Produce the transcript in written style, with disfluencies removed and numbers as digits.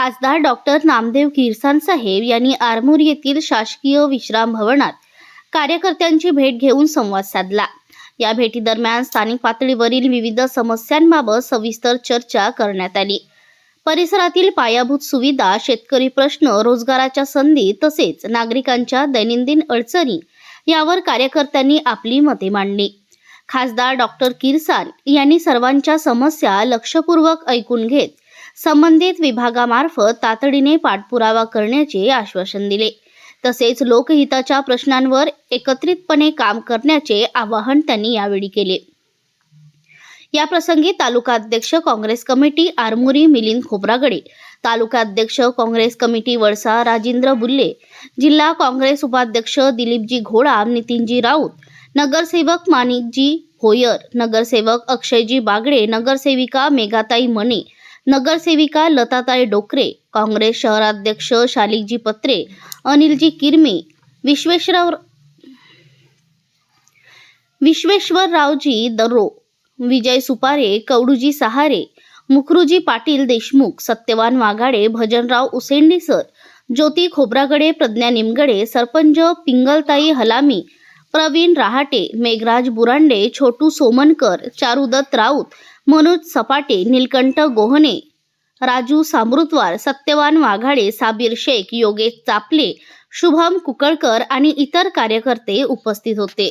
खासदार डॉक्टर नामदेव किरसान साहेब यांनी आरमूर येथील शासकीय विश्राम भवनात कार्यकर्त्यांची भेट घेऊन संवाद साधला। या भेटीदरम्यान स्थानिक पातळीवरील विविध समस्यांबाबत सविस्तर चर्चा करण्यात आली। परिसरातील पायाभूत सुविधा, शेतकरी प्रश्न, रोजगाराच्या संधी तसेच नागरिकांच्या दैनंदिन अडचणी यावर कार्यकर्त्यांनी आपली मते मांडली। खासदार डॉक्टर किरसान यांनी सर्वांच्या समस्या लक्षपूर्वक ऐकून घेत संबंधित विभागामार्फत तातडीने पाठपुरावा करण्याचे आश्वासन दिले। तसेच लोकहिताच्या प्रश्नांवर एकत्रितपणे काम करण्याचे आवाहन त्यांनी यावेळी केले। या प्रसंगी तालुका अध्यक्ष काँग्रेस कमिटी आरमोरी मिलिंद खोब्रागडे, तालुका अध्यक्ष काँग्रेस कमिटी वळसा राजेंद्र बुल्ले, जिल्हा काँग्रेस उपाध्यक्ष दिलीपजी घोडाम, नितीनजी राऊत, नगरसेवक माणिकजी भोयर, नगरसेवक अक्षयजी बागडे, नगरसेविका मेघाताई मने, नगरसेविका लताताई डोकरे, काँग्रेस शहराध्यक्ष शालिकजी पत्रे, अनिलजी किरमे, विश्वेश्वररावजी दर्रो, विजय सुपारे, कवडूजी सहारे, मुखरूजी पाटील देशमुख, सत्यवान वाघाडे, भजनराव उसेंडी सर, ज्योती खोब्रागडे, प्रज्ञा निमगडे, सरपंच पिंगलताई हलामी, प्रवीण रहाटे, मेघराज बुरांडे, छोटू सोमनकर, चारुदत्त राऊत, मनोज सपाटे, नीलकंठ गोहने, राजू सामृतवार, सत्यवान वाघाडे, साबीर शेख, योगेश चापले, शुभम कुकळकर आणि इतर कार्यकर्ते उपस्थित होते।